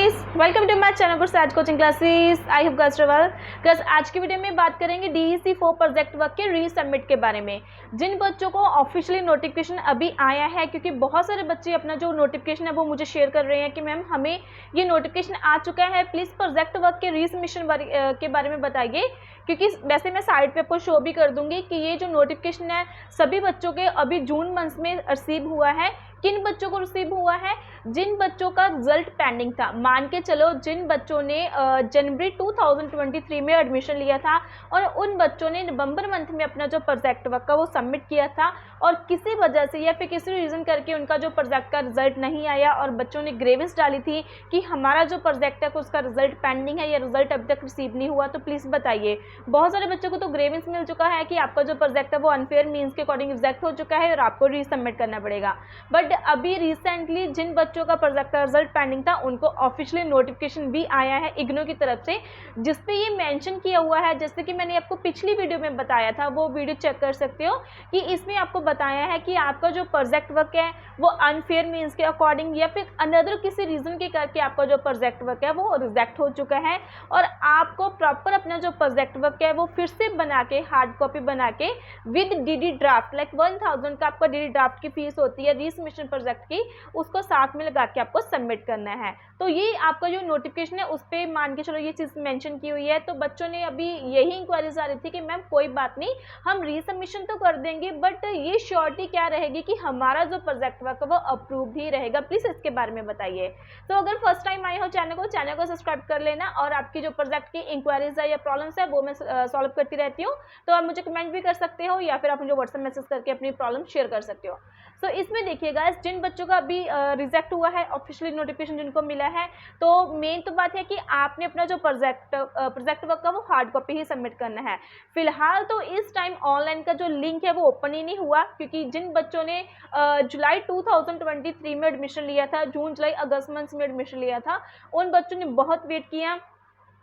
Guys, welcome to my channel for सैज coaching classes. I hope guys well. Guys, आज की video में बात करेंगे डीईसी 4 प्रोजेक्ट वर्क के रीसबमिट के बारे में। जिन बच्चों को ऑफिशियली नोटिफिकेशन अभी आया है, क्योंकि बहुत सारे बच्चे अपना जो नोटिफिकेशन है वो मुझे शेयर कर रहे हैं कि मैम हमें ये नोटिफिकेशन आ चुका है, प्लीज़ प्रोजेक्ट वर्क के रीसबमिशन के बारे में बताइए। क्योंकि वैसे मैं साइड पे आपको शो भी कर दूंगी कि ये जो नोटिफिकेशन है सभी बच्चों के अभी जून मंथ में रिसीव हुआ है। किन बच्चों को रिसीव हुआ है? जिन बच्चों का रिजल्ट पेंडिंग था। मान के चलो जिन बच्चों ने जनवरी 2023 में एडमिशन लिया था और उन बच्चों ने नवंबर मंथ में अपना जो प्रोजेक्ट वर्क का वो सबमिट किया था और किसी वजह से या फिर किसी रीज़न करके उनका जो प्रोजेक्ट का रिजल्ट नहीं आया और बच्चों ने ग्रेवेंस डाली थी कि हमारा जो प्रोजेक्ट है उसका रिजल्ट पेंडिंग है या रिजल्ट अभी तक रिसीव नहीं हुआ, तो प्लीज़ बताइए। बहुत सारे बच्चों को तो ग्रेवेंस मिल चुका है कि आपका जो प्रोजेक्ट है वो अनफेयर मीन्स के अकॉर्डिंग रिजेक्ट हो चुका है और आपको रीसबमिट करना पड़ेगा। बट अभी रिसेंटली जिन बच्चों का प्रोजेक्ट का रिजल्ट पेंडिंग था उनको ऑफिशियली नोटिफिकेशन भी आया है इग्नू की तरफ से, जिसपे ये मेंशन किया हुआ है, जैसे कि मैंने आपको पिछली वीडियो में बताया था, वो वीडियो चेक कर सकते हो कि इसमें आपको बताया है कि आपका जो प्रोजेक्ट वर्क है वो अनफेयर मीन्स के अकॉर्डिंग या फिर अनदर किसी रीजन के करके आपका जो प्रोजेक्ट वर्क है वो रिजेक्ट हो चुका है और आपको प्रॉपर अपना जो प्रोजेक्ट वर्क है वो फिर से बना के हार्ड कॉपी बना के विद डीडी ड्राफ्ट लाइक 1000 का आपका डीडी ड्राफ्ट की फीस होती है रीसबमिशन प्रोजेक्ट की, उसको साथ में लगा के आपको सबमिट करना है। तो ये आपका जो नोटिफिकेशन है उस पर मान के चलो ये चीज़ मेंशन की हुई है। तो बच्चों ने अभी यही इंक्वायरीज आ रही थी कि मैम कोई बात नहीं, हम रीसबमिशन तो कर देंगे बट ये श्योरिटी क्या रहेगी कि हमारा जो प्रोजेक्ट वर्क है वो अप्रूव ही रहेगा, प्लीज़ इसके बारे में बताइए। तो अगर फर्स्ट टाइम आए हो चैनल को सब्सक्राइब कर लेना और आपकी जो प्रोजेक्ट की इंक्वायरीज है या प्रॉब्लम्स है वो मैं सॉल्व करती रहती हूँ। तो आप मुझे कमेंट भी कर सकते हो या फिर आप मुझे व्हाट्सएप मैसेज करके अपनी प्रॉब्लम शेयर कर सकते हो। तो इसमें देखिएगा जिन बच्चों का अभी रिजेक्ट हुआ है ऑफिशियली नोटिफिकेशन जिनको मिला है, तो मेन तो बात है कि आपने अपना जो प्रोजेक्ट वर्क का वो हार्ड कॉपी ही सबमिट करना है। फिलहाल तो इस टाइम ऑनलाइन का जो लिंक है वो ओपन ही नहीं हुआ, क्योंकि जिन बच्चों ने जुलाई 2023 में एडमिशन लिया था, जून जुलाई अगस्त मंथ में एडमिशन लिया था, उन बच्चों ने बहुत वेट किया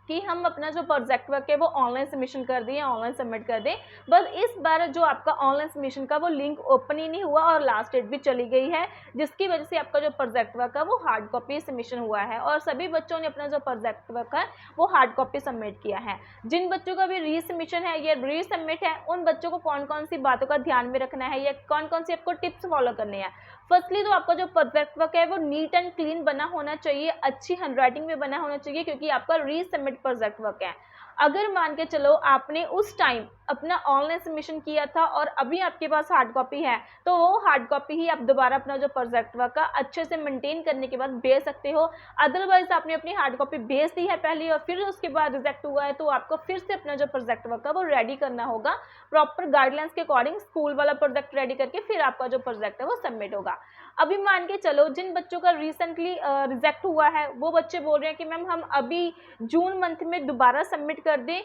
कि हम अपना जो प्रोजेक्ट वर्क है वो ऑनलाइन सबमिशन कर दें, ऑनलाइन सबमिट कर दें। बस इस बार जो आपका ऑनलाइन सबमिशन का वो लिंक ओपन ही नहीं हुआ और लास्ट डेट भी चली गई है, जिसकी वजह से आपका जो प्रोजेक्ट वर्क है वो हार्ड कॉपी सबमिशन हुआ है और सभी बच्चों ने अपना जो प्रोजेक्ट वर्क है वो हार्ड कॉपी सबमिट किया है। जिन बच्चों का भी रीसबमिशन है या रीसबमिट है उन बच्चों को कौन कौन सी बातों का ध्यान में रखना है या कौन कौन सी आपको टिप्स फॉलो करने हैं। फर्स्टली तो आपका जो प्रोजेक्ट वर्क है वो नीट एंड क्लीन बना होना चाहिए, अच्छी हैंडराइटिंग में बना होना चाहिए, क्योंकि आपका रीसबमिट प्रोजेक्ट वर्क है। अगर मान के चलो आपने उस टाइम अपना ऑनलाइन सबमिशन किया था और अभी आपके पास हार्ड कॉपी है, तो वो हार्ड कॉपी ही आप दोबारा अपना जो प्रोजेक्ट वर्क का अच्छे से मेंटेन करने के बाद भेज सकते हो। अदरवाइज आपने अपनी हार्ड कॉपी भेज दी है पहले और फिर उसके बाद रिजेक्ट हुआ है, तो आपको फिर से अपना जो प्रोजेक्ट वर्क है वो रेडी करना होगा प्रॉपर गाइडलाइंस के अकॉर्डिंग, स्कूल वाला प्रोजेक्ट रेडी करके फिर आपका जो प्रोजेक्ट है वो सबमिट होगा। अभी मान के चलो जिन बच्चों का रिसेंटली रिजेक्ट हुआ है वो बच्चे बोल रहे हैं कि मैम हम अभी जून मंथ में दोबारा सबमिट कर दें,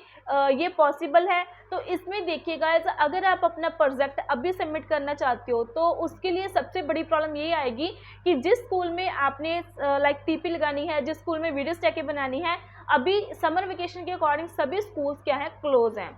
ये पॉसिबल है? तो इसमें देखिएगा अगर आप अपना प्रोजेक्ट अभी सबमिट करना चाहते हो तो उसके लिए सबसे बड़ी प्रॉब्लम ये आएगी कि जिस स्कूल में आपने लाइक टीपी लगानी है, जिस स्कूल में वीडियो स्टैके बनानी है, अभी समर वेकेशन के अकॉर्डिंग सभी स्कूल्स क्या है, क्लोज हैं,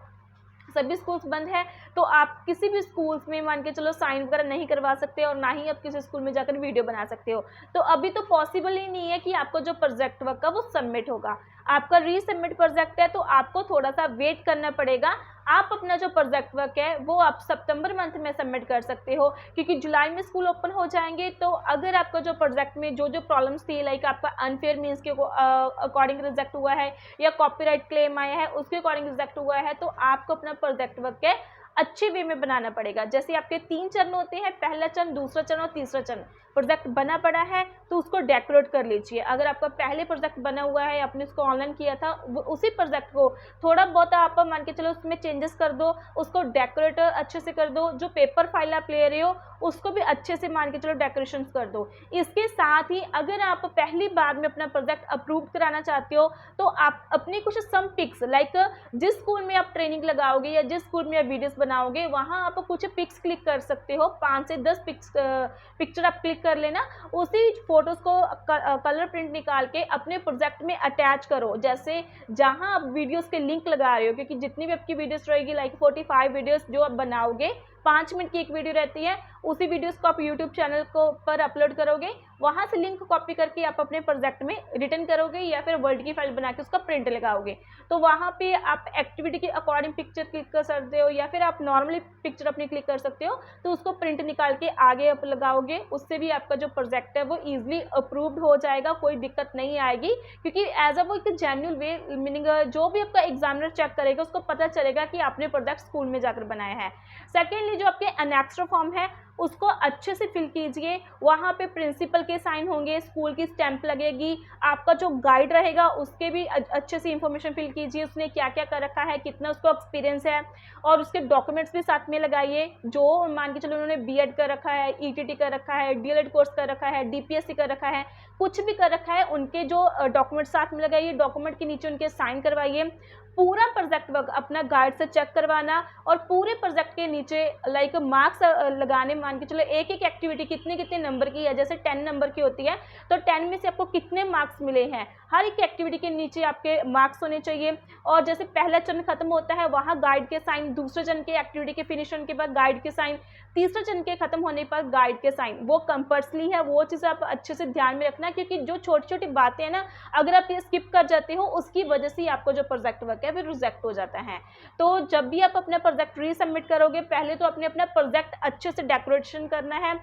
सभी स्कूल्स बंद है। तो आप किसी भी स्कूल्स में मान के चलो साइन वगैरह नहीं करवा सकते और ना ही आप किसी स्कूल में जाकर वीडियो बना सकते हो। तो अभी तो पॉसिबल ही नहीं है कि आपको जो प्रोजेक्ट वर्क का वो सबमिट होगा। आपका रीसबमिट प्रोजेक्ट है तो आपको थोड़ा सा वेट करना पड़ेगा। आप अपना जो प्रोजेक्ट वर्क है वो आप सितंबर मंथ में सबमिट कर सकते हो, क्योंकि जुलाई में स्कूल ओपन हो जाएंगे। तो अगर आपका जो प्रोजेक्ट में जो जो प्रॉब्लम्स थी, लाइक आपका अनफेयर मीन्स के अकॉर्डिंग रिजेक्ट हुआ है या कॉपीराइट क्लेम आया है उसके अकॉर्डिंग रिजेक्ट हुआ है, तो आपको अपना प्रोजेक्ट वर्क है अच्छे वे में बनाना पड़ेगा। जैसे आपके 3 चरण होते हैं, पहला चरण, दूसरा चरण और तीसरा चरण। प्रोजेक्ट बना पड़ा है तो उसको डेकोरेट कर लीजिए। अगर आपका पहले प्रोजेक्ट बना हुआ है, आपने उसको ऑनलाइन किया था, उसी प्रोजेक्ट को थोड़ा बहुत आप मान के चलो उसमें चेंजेस कर दो, उसको डेकोरेट अच्छे से कर दो। जो पेपर फाइल आप ले रहे हो उसको भी अच्छे से मान के चलो डेकोरेशन कर दो। इसके साथ ही अगर आप पहली बार में अपना प्रोजेक्ट अप्रूव कराना चाहते हो तो आप अपनी कुछ सम पिक्स, लाइक जिस स्कूल में आप ट्रेनिंग लगाओगे या जिस स्कूल में आप वीडियोस बनाओगे वहाँ आप कुछ पिक्स क्लिक कर सकते हो। 5 से 10 पिक्चर आप क्लिक कर लेना, उसी फोटोज़ को कलर प्रिंट निकाल के अपने प्रोजेक्ट में अटैच करो। जैसे जहाँ आप वीडियोस के लिंक लगा रहे हो, क्योंकि जितनी भी आपकी वीडियोस रहेगी लाइक 45 वीडियोस जो आप बनाओगे 5 मिनट की एक वीडियो रहती है, उसी वीडियोस को आप यूट्यूब चैनल को पर अपलोड करोगे, वहाँ से लिंक कॉपी करके आप अपने प्रोजेक्ट में रिटर्न करोगे या फिर वर्ड की फाइल बना के उसका प्रिंट लगाओगे। तो वहाँ पे आप एक्टिविटी के अकॉर्डिंग पिक्चर क्लिक कर सकते हो या फिर आप नॉर्मली पिक्चर अपनी क्लिक कर सकते हो, तो उसको प्रिंट निकाल के आगे आप लगाओगे। उससे भी आपका जो प्रोजेक्ट है वो ईजिली अप्रूव्ड हो जाएगा, कोई दिक्कत नहीं आएगी, क्योंकि एज अ वो एक जेन्युइन वे, मीनिंग जो भी आपका एग्जामिनर चेक करेगा उसको पता चलेगा कि आपने प्रोजेक्ट स्कूल में जाकर बनाया है। सेकेंडली, जो आपके एनेक्स्ट्रा फॉर्म है उसको अच्छे से फिल कीजिए। वहाँ पे प्रिंसिपल के साइन होंगे, स्कूल की स्टैंप लगेगी, आपका जो गाइड रहेगा उसके भी अच्छे से इंफॉर्मेशन फिल कीजिए, उसने क्या क्या कर रखा है, कितना उसको एक्सपीरियंस है, और उसके डॉक्यूमेंट्स भी साथ में लगाइए। जो मान के चलो उन्होंने बीएड कर रखा है, ईटीटी कर रखा है, डीएलएड कोर्स कर रखा है, डीपीएससी कर रखा है, कुछ भी कर रखा है, उनके जो डॉक्यूमेंट साथ में लगाइए, डॉक्यूमेंट के नीचे उनके साइन करवाइए। पूरा प्रोजेक्ट वर्क अपना गाइड से चेक करवाना और पूरे प्रोजेक्ट के नीचे लाइक मार्क्स लगाने। मान के चलो एक एक एक्टिविटी कितने कितने नंबर की है, जैसे 10 नंबर की होती है तो 10 में से आपको कितने मार्क्स मिले हैं, हर एक एक्टिविटी के नीचे आपके मार्क्स होने चाहिए। और जैसे पहला चरण खत्म होता है वहाँ गाइड के साइन, दूसरे चरण के एक्टिविटी के फिनिश होने के बाद गाइड के साइन, तीसरे चरण के खत्म होने पर गाइड के साइन, वो कंपल्सरी है। वो चीज़ आप अच्छे से ध्यान में रखना, क्योंकि जो छोटी छोटी बातें हैं ना, अगर आप ये स्किप कर जाते हो उसकी वजह से आपको जो प्रोजेक्ट वर्क है फिर रिजेक्ट हो जाता है। तो जब भी आप अपना प्रोजेक्ट रीसबमिट करोगे, पहले तो अपने अपना प्रोजेक्ट अच्छे से डेकोरेशन करना है,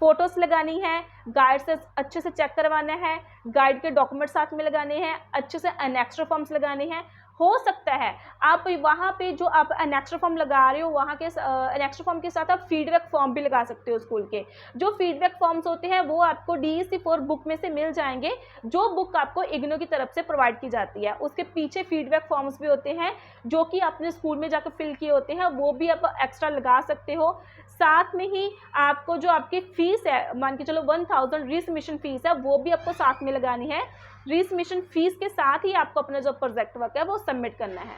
फोटोज लगानी है, गाइड से अच्छे से चेक करवाना है, गाइड के डॉक्यूमेंट साथ में लगाने हैं, अच्छे से एनेक्स्ट्रा फॉर्म्स लगाने हैं। हो सकता है आप वहाँ पे जो आप एनेक्स्ट्रा फॉर्म लगा रहे हो वहाँ के एनेक्स्ट्रा फॉर्म के साथ आप फीडबैक फॉर्म भी लगा सकते हो। स्कूल के जो फीडबैक फॉर्म्स होते हैं वो आपको DEC 4 बुक में से मिल जाएंगे, जो बुक आपको इग्नू की तरफ से प्रोवाइड की जाती है। उसके पीछे फीडबैक फॉर्म्स भी होते हैं जो कि आपने स्कूल में जाकर फिल किए होते हैं, वो भी आप एक्स्ट्रा लगा सकते हो। साथ में ही आपको जो आपकी फीस है, मान के चलो 1000 रीसबमिशन फीस है, वो भी आपको साथ में लगानी है। रीसबमिशन फीस के साथ ही आपको अपना जो प्रोजेक्ट वर्क है वो सबमिट करना है।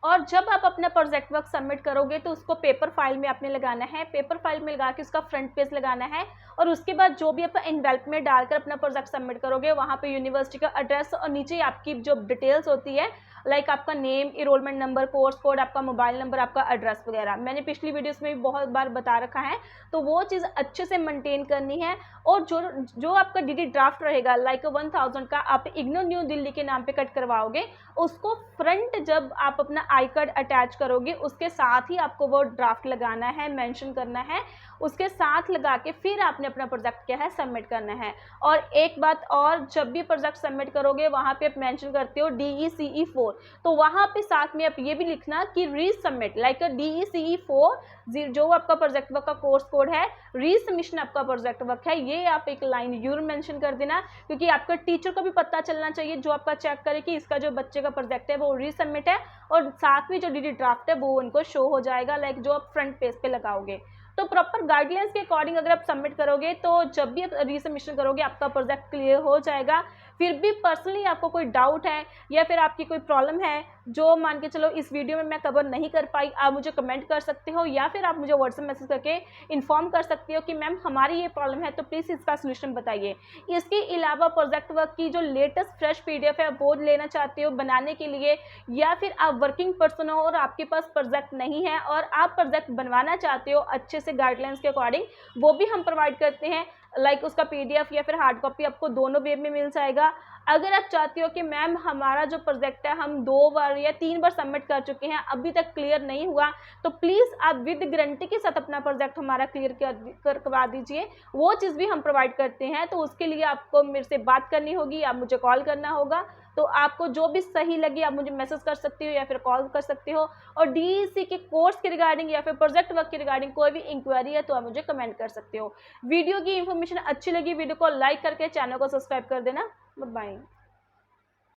और जब आप अपना प्रोजेक्ट वर्क सबमिट करोगे तो उसको पेपर फाइल में आपने लगाना है, पेपर फाइल में लगा के उसका फ्रंट पेज लगाना है। और उसके बाद जो भी आप एनवेलप में डालकर अपना प्रोजेक्ट सबमिट करोगे वहाँ पे यूनिवर्सिटी का एड्रेस और नीचे आपकी जो डिटेल्स होती है लाइक आपका name, enrollment number, course code, आपका मोबाइल नंबर, आपका एड्रेस वगैरह, मैंने पिछली वीडियोस में भी बहुत बार बता रखा है, तो वो चीज़ अच्छे से मेंटेन करनी है। और जो आपका DD ड्राफ्ट रहेगा लाइक 1000 का आप इग्नू न्यू दिल्ली के नाम पे कट करवाओगे, उसको फ्रंट जब आप अपना आई कार्ड अटैच करोगे उसके साथ ही आपको वो ड्राफ्ट लगाना है, मेंशन करना है, उसके साथ लगा के फिर आपने अपना प्रोजेक्ट क्या है सबमिट करना है। और एक बात और, जब भी प्रोजेक्ट सबमिट करोगे वहाँ पे आप मेंशन करते हो DECE 4, तो वहाँ पे साथ में आप ये भी लिखना कि रीसबमिट लाइक DECE 4 जो आपका प्रोजेक्ट वर्क का कोर्स कोड है, रीसबमिशन आपका प्रोजेक्ट वर्क है, ये आप एक लाइन यूर मेंशन कर देना, क्योंकि आपका टीचर को भी पता चलना चाहिए जो आपका चेक करे कि इसका जो बच्चे का प्रोजेक्ट है वो रीसबमिट है, और साथ में जो DD ड्राफ्ट है वो उनको शो हो जाएगा लाइक जो आप फ्रंट पेज पे लगाओगे। तो प्रॉपर गाइडलाइंस के अकॉर्डिंग अगर आप सबमिट करोगे तो जब भी आप रीसबमिशन करोगे आपका प्रोजेक्ट क्लियर हो जाएगा। फिर भी पर्सनली आपको कोई डाउट है या फिर आपकी कोई प्रॉब्लम है जो मान के चलो इस वीडियो में मैं कवर नहीं कर पाई, आप मुझे कमेंट कर सकते हो या फिर आप मुझे व्हाट्सएप मैसेज करके इन्फॉर्म कर सकते हो कि मैम हमारी ये प्रॉब्लम है, तो प्लीज़ इसका सोल्यूशन बताइए। इसके अलावा प्रोजेक्ट वर्क की जो लेटेस्ट फ्रेश PDF है वो लेना चाहते हो बनाने के लिए, या फिर आप वर्किंग पर्सन हो और आपके पास प्रोजेक्ट नहीं है और आप प्रोजेक्ट बनवाना चाहते हो अच्छे से गाइडलाइंस के अकॉर्डिंग, वो भी हम प्रोवाइड करते हैं। लाइक उसका PDF या फिर हार्ड कॉपी आपको दोनों वे में मिल जाएगा। अगर आप चाहते हो कि मैम हमारा जो प्रोजेक्ट है हम 2 बार या 3 बार सबमिट कर चुके हैं अभी तक क्लियर नहीं हुआ, तो प्लीज़ आप विद गारंटी के साथ अपना प्रोजेक्ट हमारा क्लियर करवा दीजिए, वो चीज़ भी हम प्रोवाइड करते हैं। तो उसके लिए आपको मेरे से बात करनी होगी, आप मुझे कॉल करना होगा। तो आपको जो भी सही लगे आप मुझे मैसेज कर सकते हो या फिर कॉल कर सकते हो। और DEC के कोर्स के रिगार्डिंग या फिर प्रोजेक्ट वर्क के रिगार्डिंग कोई भी इंक्वायरी है तो आप मुझे कमेंट कर सकते हो। वीडियो की इन्फॉर्मेशन अच्छी लगी, वीडियो को लाइक करके चैनल को सब्सक्राइब कर देना। बाय।